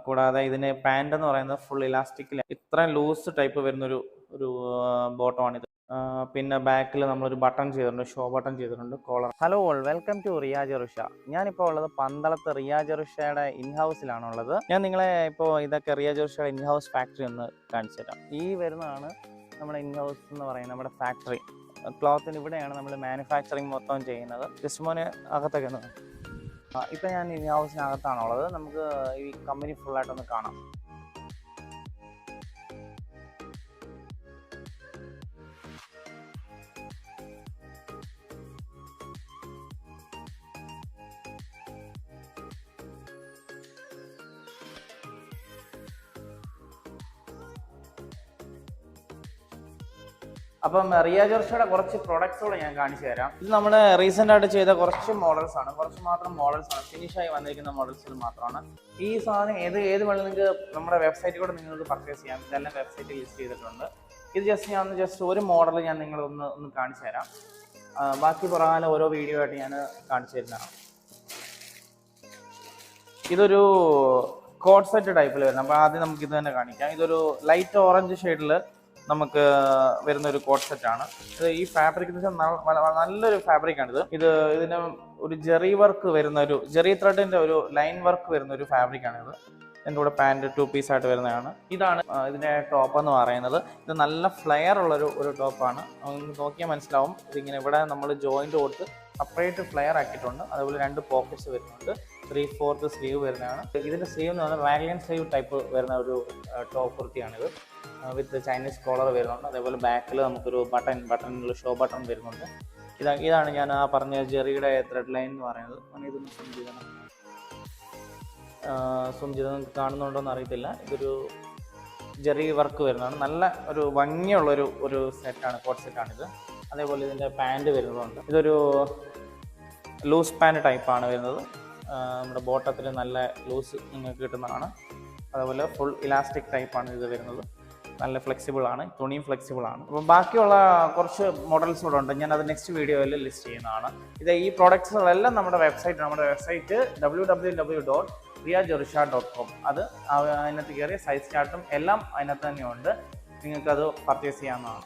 കൂടാതെ ഇതിന് പാൻറ് എന്ന് പറയുന്നത് ഫുൾ ഇലാസ്റ്റിക്കിൽ ഇത്രയും ലൂസ് ടൈപ്പ് വരുന്നൊരു ബോട്ടമാണിത്. പിന്നെ ബാക്കിൽ നമ്മളൊരു ബട്ടൺ ചെയ്തിട്ടുണ്ട്, ഷോ ബട്ടൺ ചെയ്തിട്ടുണ്ട്, caller. Hello all, welcome to Riyaj റുഷ. ഞാനിപ്പോൾ ഉള്ളത് പന്തളത്ത് റിയാജ് റുഷയുടെ ഇൻഹൗസിലാണുള്ളത്. ഞാൻ നിങ്ങളെ ഇപ്പോൾ ഇതൊക്കെ റിയാജ് റുഷയുടെ ഇൻഹൗസ് ഫാക്ടറി ഒന്ന് കാണിച്ചു തരാം. ഈ വരുന്നതാണ് നമ്മുടെ ഇൻഹൗസ് എന്ന് പറയുന്നത്, നമ്മുടെ ഫാക്ടറി. ക്ലോത്തിന് ഇവിടെയാണ് നമ്മൾ മാനുഫാക്ചറിങ് മൊത്തം ചെയ്യുന്നത്. ജസ്റ്റ് മോനെ അകത്തൊക്കെ ഒന്ന്. ഇപ്പം ഞാൻ ഇൻഹൗസിനകത്താണുള്ളത്. നമുക്ക് ഈ കമ്പനി ഫുള്ളായിട്ടൊന്ന് കാണാം. അപ്പം റിയാജ് റുഷയുടെ കുറച്ച് പ്രൊഡക്ട്സുകൾ ഞാൻ കാണിച്ചു തരാം. ഇത് നമ്മൾ റീസെൻ്റ് ആയിട്ട് ചെയ്ത കുറച്ച് മോഡൽസ് ആണ്, കുറച്ച് മാത്രം മോഡൽസ് ആണ്, ഫിനിഷായി വന്നിരിക്കുന്ന മോഡൽസുകൾ മാത്രമാണ്. ഈ സാധനം ഏത് വേണമെങ്കിലും നിങ്ങൾക്ക് നമ്മുടെ വെബ്സൈറ്റിൽ കൂടെ നിങ്ങൾക്ക് പർച്ചേസ് ചെയ്യാം. ഇതെല്ലാം വെബ്സൈറ്റിൽ ലിസ്റ്റ് ചെയ്തിട്ടുണ്ട്. ഇത് ജസ്റ്റ് ഒരു മോഡൽ ഞാൻ നിങ്ങളൊന്ന് കാണിച്ചു തരാം. ബാക്കി പുറകാലം ഓരോ വീഡിയോ ആയിട്ട് ഞാൻ കാണിച്ചു തരുന്നതാണ്. ഇതൊരു കോട്ട് സെറ്റ് ടൈപ്പിൽ വരുന്നത്. അപ്പോൾ ആദ്യം നമുക്ക് ഇത് തന്നെ കാണിക്കാം. ഇതൊരു ലൈറ്റ് ഓറഞ്ച് ഷെയ്ഡിൽ നമുക്ക് വരുന്ന ഒരു കോട്ട് സെറ്റാണ്. ഇത് ഈ ഫാബ്രിക് എന്ന് വെച്ചാൽ നല്ലൊരു ഫാബ്രിക്കാണിത്. ഇതിന് ഒരു ജെറി വർക്ക് വരുന്ന ജെറി ത്രെഡിന്റെ ഒരു ലൈൻ വർക്ക് വരുന്ന ഒരു ഫാബ്രിക്കാണിത്. ഇതിൻ്റെ കൂടെ പാൻറ് 2 പീസായിട്ട് വരുന്നതാണ്. ഇതാണ് ഇതിൻ്റെ ടോപ്പ് എന്ന് പറയുന്നത്. ഇത് നല്ല ഫ്ലെയർ ഉള്ളൊരു ടോപ്പാണ്. നോക്കിയാൽ മനസ്സിലാവും. ഇതിങ്ങനെ ഇവിടെ നമ്മൾ ജോയിന്റ് കൊടുത്ത് സെപ്പറേറ്റ് ഫ്ലെയർ ആക്കിയിട്ടുണ്ട്. അതുപോലെ 2 പോക്കറ്റ്സ് വരുന്നുണ്ട്. 3/4 സ്ലീവ് വരുന്നതാണ്. ഇതിൻ്റെ സ്ലീവ് എന്ന് പറഞ്ഞാൽ വാഗ്ലിയൻ സ്ലീവ് ടൈപ്പ് വരുന്ന ഒരു ടോപ്പ് കുർത്തിയാണിത്. വിത്ത് ചൈനീസ് കോളർ വരുന്നുണ്ട്. അതേപോലെ ബാക്കിൽ നമുക്കൊരു ബട്ടണിലുള്ള ഷോ ബട്ടൺ വരുന്നുണ്ട്. ഇതാണ് ഞാൻ പറഞ്ഞ ജെറിയുടെ ത്രെഡ് ലൈൻ എന്ന് പറയുന്നത്. ഇതൊന്ന് സൂം ചെയ്ത് നിങ്ങൾക്ക് കാണുന്നുണ്ടോയെന്ന് അറിയത്തില്ല. ഇതൊരു ജെറി വർക്ക് വരുന്നതാണ്. നല്ല ഒരു ഭംഗിയുള്ളൊരു സെറ്റാണ്, കോട്ട് സെറ്റാണിത്. അതേപോലെ ഇതിൻ്റെ പാൻറ് വരുന്നതുണ്ട്. ഇതൊരു ലൂസ് പാൻറ് ടൈപ്പാണ് വരുന്നത്. നമ്മുടെ ബോട്ടത്തിൽ നല്ല ലൂസ് നിങ്ങൾക്ക് കിട്ടുന്നതാണ്. അതേപോലെ ഫുൾ ഇലാസ്റ്റിക് ടൈപ്പാണ് ഇത് വരുന്നത്. നല്ല ഫ്ലെക്സിബിൾ ആണ്, തുണിയും ഫ്ലെക്സിബിൾ ആണ്. അപ്പം ബാക്കിയുള്ള കുറച്ച് മോഡൽസ് കൂടെ ഉണ്ട്. ഞാൻ അത് നെക്സ്റ്റ് വീഡിയോയിൽ ലിസ്റ്റ് ചെയ്യുന്നതാണ്. ഈ പ്രോഡക്ട്സുകളെല്ലാം നമ്മുടെ വെബ്സൈറ്റ് www.riyajrusha.com. അത് അതിനകത്ത് കയറിയ സൈസ് ചാർട്ടും എല്ലാം അതിനകത്ത് തന്നെയുണ്ട്. നിങ്ങൾക്കത് പർച്ചേസ് ചെയ്യാവുന്നതാണ്.